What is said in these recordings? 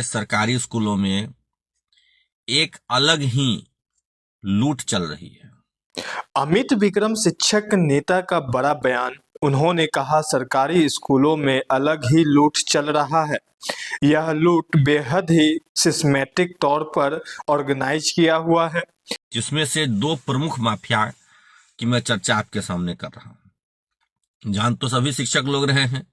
सरकारी स्कूलों में एक अलग ही लूट चल रही है। अमित विक्रम शिक्षक नेता का बड़ा बयान। उन्होंने कहा सरकारी स्कूलों में अलग ही लूट चल रहा है। यह लूट बेहद ही सिस्टेमेटिक तौर पर ऑर्गेनाइज किया हुआ है, जिसमें से दो प्रमुख माफिया की मैं चर्चा आपके सामने कर रहा हूं। जान तो सभी शिक्षक लोग रहे हैं,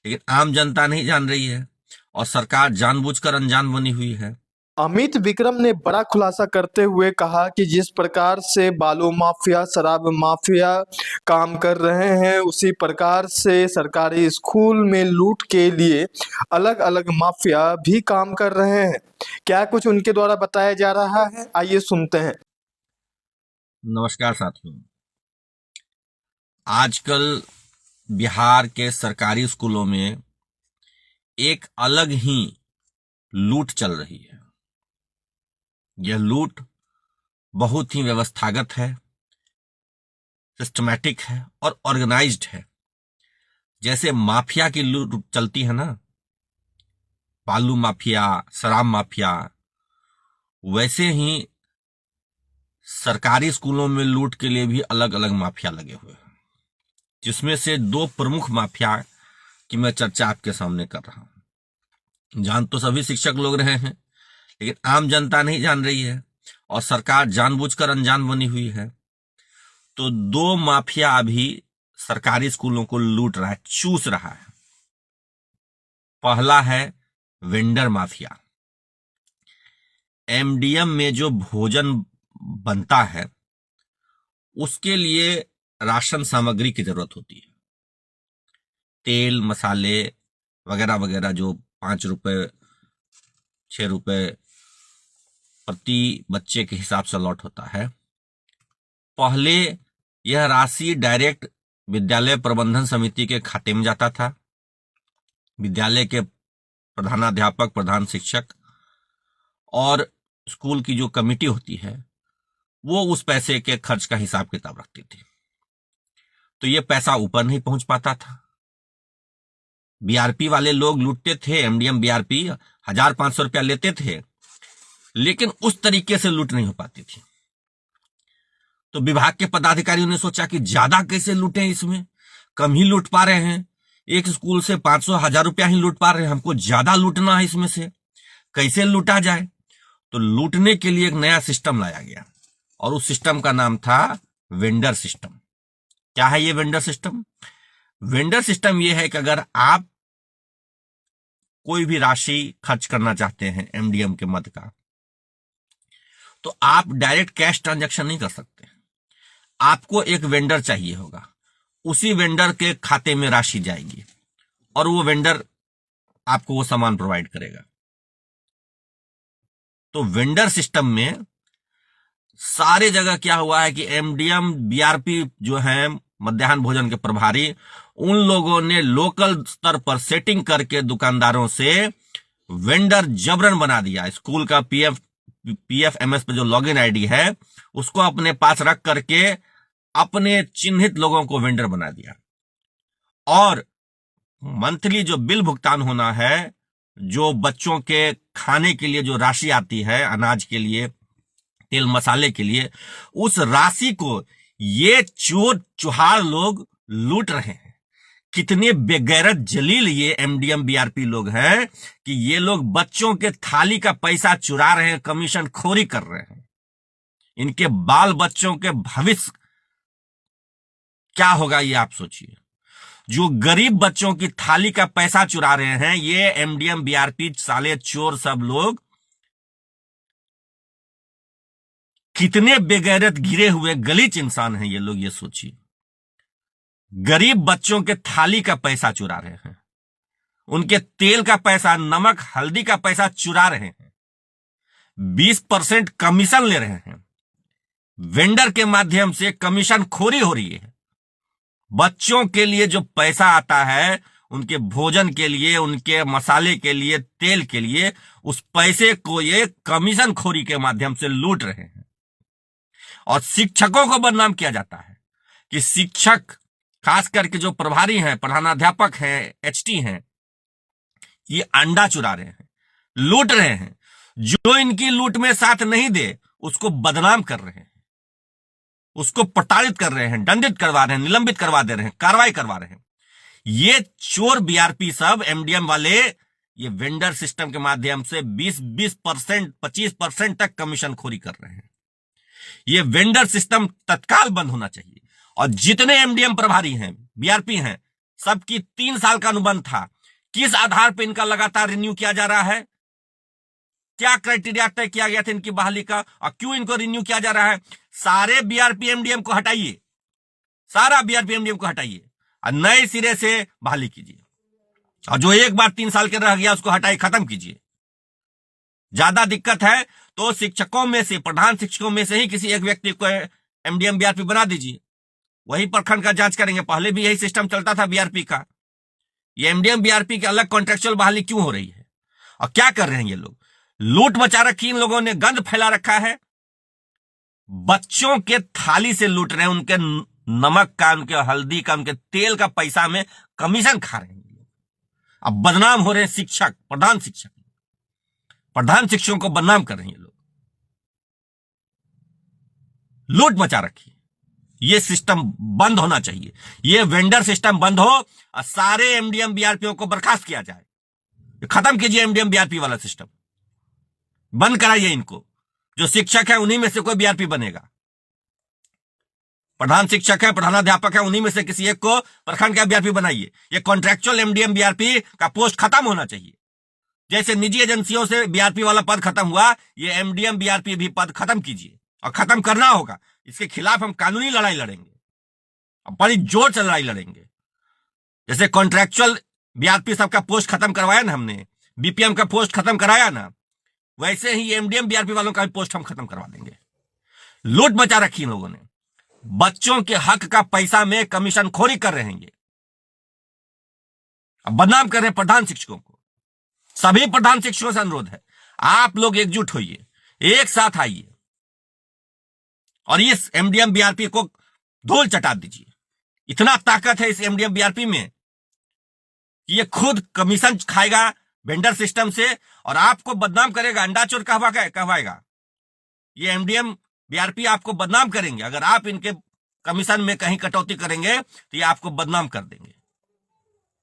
लेकिन आम जनता नहीं जान रही है और सरकार जानबूझकर अनजान बनी हुई है। अमित विक्रम ने बड़ा खुलासा करते हुए कहा कि जिस प्रकार से बालू माफिया, शराब माफिया काम कर रहे हैं, उसी प्रकार से सरकारी स्कूल में लूट के लिए अलग अलग माफिया भी काम कर रहे हैं। क्या कुछ उनके द्वारा बताया जा रहा है, आइए सुनते हैं। नमस्कार साथियों। आजकल बिहार के सरकारी स्कूलों में एक अलग ही लूट चल रही है। यह लूट बहुत ही व्यवस्थागत है, सिस्टमैटिक है और ऑर्गेनाइज्ड है। जैसे माफिया की लूट चलती है ना, बालू माफिया, शराब माफिया, वैसे ही सरकारी स्कूलों में लूट के लिए भी अलग अलग माफिया लगे हुए हैं, जिसमें से दो प्रमुख माफिया की मैं चर्चा आपके सामने कर रहा हूं। जान तो सभी शिक्षक लोग रहे हैं, लेकिन आम जनता नहीं जान रही है और सरकार जानबूझकर अनजान बनी हुई है। तो दो माफिया अभी सरकारी स्कूलों को लूट रहा है, चूस रहा है। पहला है वेंडर माफिया। एमडीएम में जो भोजन बनता है, उसके लिए राशन सामग्री की जरूरत होती है। तेल, मसाले वगैरह वगैरह, जो 5 रुपए 6 रुपए प्रति बच्चे के हिसाब से अलॉट होता है। पहले यह राशि डायरेक्ट विद्यालय प्रबंधन समिति के खाते में जाता था। विद्यालय के प्रधानाध्यापक, प्रधान शिक्षक और स्कूल की जो कमेटी होती है, वो उस पैसे के खर्च का हिसाब किताब रखती थी। तो ये पैसा ऊपर नहीं पहुंच पाता था। बीआरपी वाले लोग लूटते थे, एमडीएम बीआरपी 1,500 रुपया लेते थे, लेकिन उस तरीके से लूट नहीं हो पाती थी। तो विभाग के पदाधिकारियों ने सोचा कि ज्यादा कैसे लूटें, इसमें कम ही लूट पा रहे हैं। एक स्कूल से 500, 1,000 रुपया ही लूट पा रहे हैं, हमको ज्यादा लूटना है, इसमें से कैसे लूटा जाए। तो लूटने के लिए एक नया सिस्टम लाया गया और उस सिस्टम का नाम था वेंडर सिस्टम। क्या है ये वेंडर सिस्टम? वेंडर सिस्टम ये है कि अगर आप कोई भी राशि खर्च करना चाहते हैं एमडीएम के मद का, तो आप डायरेक्ट कैश ट्रांजैक्शन नहीं कर सकते। आपको एक वेंडर चाहिए होगा, उसी वेंडर के खाते में राशि जाएगी और वो वेंडर आपको वो सामान प्रोवाइड करेगा। तो वेंडर सिस्टम में सारे जगह क्या हुआ है कि एमडीएम बीआरपी जो है मध्याह्न भोजन के प्रभारी, उन लोगों ने लोकल स्तर पर सेटिंग करके दुकानदारों से वेंडर जबरन बना दिया। स्कूल का पीएफएमएस पे जो लॉगिन आईडी है, उसको अपने पास रख करके अपने चिन्हित लोगों को वेंडर बना दिया। और मंथली जो बिल भुगतान होना है, जो बच्चों के खाने के लिए जो राशि आती है, अनाज के लिए, तेल मसाले के लिए, उस राशि को ये चोर चुहार लोग लूट रहे हैं। कितने बेगैरत जलील ये एमडीएम बीआरपी लोग हैं कि ये लोग बच्चों के थाली का पैसा चुरा रहे हैं, कमीशन खोरी कर रहे हैं। इनके बाल बच्चों के भविष्य क्या होगा, ये आप सोचिए। जो गरीब बच्चों की थाली का पैसा चुरा रहे हैं, ये एमडीएम बीआरपी साले चोर सब लोग कितने बेगैरत गिरे हुए गलीच इंसान हैं ये लोग, ये सोचिए। गरीब बच्चों के थाली का पैसा चुरा रहे हैं, उनके तेल का पैसा, नमक हल्दी का पैसा चुरा रहे हैं, 20% कमीशन ले रहे हैं। वेंडर के माध्यम से कमीशन खोरी हो रही है। बच्चों के लिए जो पैसा आता है, उनके भोजन के लिए, उनके मसाले के लिए, तेल के लिए, उस पैसे को ये कमीशन खोरी के माध्यम से लूट रहे हैं। और शिक्षकों को बदनाम किया जाता है कि शिक्षक, खास करके जो प्रभारी हैं, प्रधानाध्यापक हैं, एचटी हैं, ये अंडा चुरा रहे हैं। लूट रहे हैं। जो इनकी लूट में साथ नहीं दे उसको बदनाम कर रहे हैं, उसको प्रताड़ित कर रहे हैं, दंडित करवा रहे हैं, निलंबित करवा दे रहे हैं, कार्रवाई करवा रहे हैं। ये चोर बीआरपी सब एमडीएम वाले ये वेंडर सिस्टम के माध्यम से 20% 25% तक कमीशन खोरी कर रहे हैं। ये वेंडर सिस्टम तत्काल बंद होना चाहिए। और जितने एमडीएम प्रभारी हैं, बीआरपी हैं, सबकी 3 साल का अनुबंध था। किस आधार पर इनका लगातार रिन्यू किया जा रहा है? क्या क्राइटेरिया तय किया गया था इनकी बहाली का और क्यों इनको रिन्यू किया जा रहा है? सारे बीआरपी एमडीएम को हटाइए, सारा बीआरपी एमडीएम को हटाइए और नए सिरे से बहाली कीजिए। और जो एक बार 3 साल के रह गया उसको हटाई, खत्म कीजिए। ज्यादा दिक्कत है तो शिक्षकों में से, प्रधान शिक्षकों में से ही किसी एक व्यक्ति को एमडीएम बीआरपी बना दीजिए, वही प्रखंड का जांच करेंगे। पहले भी यही सिस्टम चलता था बीआरपी का। ये एमडीएम बीआरपी के अलग कॉन्ट्रेक्चुअल बहाली क्यों हो रही है? और क्या कर रहे हैं ये लोग? लूट मचा रखी इन लोगों ने, गंद फैला रखा है। बच्चों के थाली से लूट रहे हैं, उनके नमक का, उनके हल्दी का, उनके तेल का पैसा में कमीशन खा रहे हैं। अब बदनाम हो रहे हैं शिक्षक, प्रधान शिक्षक, प्रधान शिक्षकों को बदनाम कर रहे हैं ये लोग। लूट मचा रखी। ये सिस्टम बंद होना चाहिए। ये वेंडर सिस्टम बंद हो और सारे एमडीएम बीआरपीओ को बर्खास्त किया जाए। खत्म कीजिए एमडीएम बीआरपी वाला सिस्टम, बंद कराइए इनको। जो शिक्षक है उन्हीं में से कोई बीआरपी बनेगा। प्रधान शिक्षक है, प्रधानाध्यापक है, उन्हीं में से किसी एक को प्रखंड का बीआरपी बनाइए। ये कॉन्ट्रेक्चुअल एमडीएम बीआरपी का पोस्ट खत्म होना चाहिए। जैसे निजी एजेंसियों से बीआरपी वाला पद खत्म हुआ, ये एमडीएम बीआरपी भी पद खत्म कीजिए। और खत्म करना होगा, इसके खिलाफ हम कानूनी लड़ाई लड़ेंगे, बड़ी जोर से लड़ाई लड़ेंगे। जैसे कॉन्ट्रेक्चुअल बीआरपी सबका पोस्ट खत्म करवाया ना हमने, बीपीएम का पोस्ट खत्म कराया ना, वैसे ही एमडीएम बीआरपी वालों का भी पोस्ट हम खत्म करवा देंगे। लूट मचा रखी इन लोगों ने, बच्चों के हक का पैसा में कमीशन खोरी कर रहे हैं। अब बदनाम कर रहे हैं प्रधान शिक्षकों को। सभी प्रधान शिक्षकों से अनुरोध है, आप लोग एकजुट होइए, एक साथ आइए और इस एमडीएम बीआरपी को धूल चटा दीजिए। इतना ताकत है इस एमडीएम बीआरपी में कि ये खुद कमीशन खाएगा वेंडर सिस्टम से और आपको बदनाम करेगा, अंडा चोर कहवाएगा। ये एमडीएम बीआरपी आपको बदनाम करेंगे। अगर आप इनके कमीशन में कहीं कटौती करेंगे तो ये आपको बदनाम कर देंगे।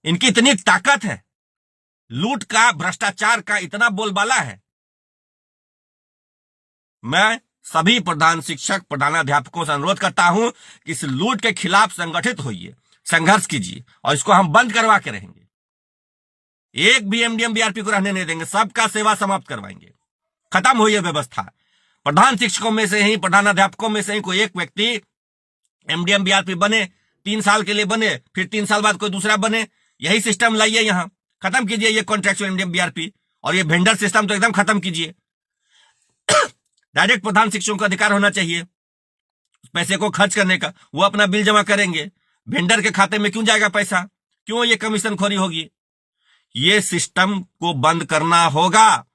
इनकी इतनी ताकत है, लूट का, भ्रष्टाचार का इतना बोलबाला है। मैं सभी प्रधान शिक्षक, प्रधानाध्यापकों से अनुरोध करता हूं कि इस लूट के खिलाफ संगठित होइए, संघर्ष कीजिए और इसको हम बंद करवा के रहेंगे। एक भी एमडीएम बीआरपी को रहने नहीं देंगे, सबका सेवा समाप्त करवाएंगे। खत्म हो यह व्यवस्था। प्रधान शिक्षकों में से ही, प्रधानाध्यापकों में से ही कोई एक व्यक्ति एमडीएम बीआरपी बने, 3 साल के लिए बने, फिर 3 साल बाद कोई दूसरा बने। यही सिस्टम लाइए यहां, खत्म कीजिए ये कॉन्ट्रेक्चुअल एमडीएम बीआरपी और ये वेंडर सिस्टम तो एकदम खत्म कीजिए। डायरेक्ट प्रधान शिक्षकों का अधिकार होना चाहिए पैसे को खर्च करने का। वो अपना बिल जमा करेंगे, वेंडर के खाते में क्यों जाएगा पैसा? क्यों ये कमीशन खोरी होगी? ये सिस्टम को बंद करना होगा।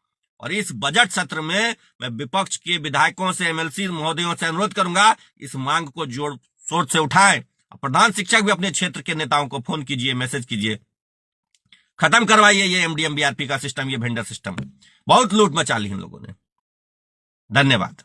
और इस बजट सत्र में मैं विपक्ष के विधायकों से, एमएलसी महोदयों से अनुरोध करूंगा, इस मांग को जोर शोर से उठाएं। प्रधान शिक्षक भी अपने क्षेत्र के नेताओं को फोन कीजिए, मैसेज कीजिए, खत्म करवाइए ये एमडीएम बीआरपी का सिस्टम, ये वेंडर सिस्टम। बहुत लूट मचा ली इन लोगों ने। धन्यवाद।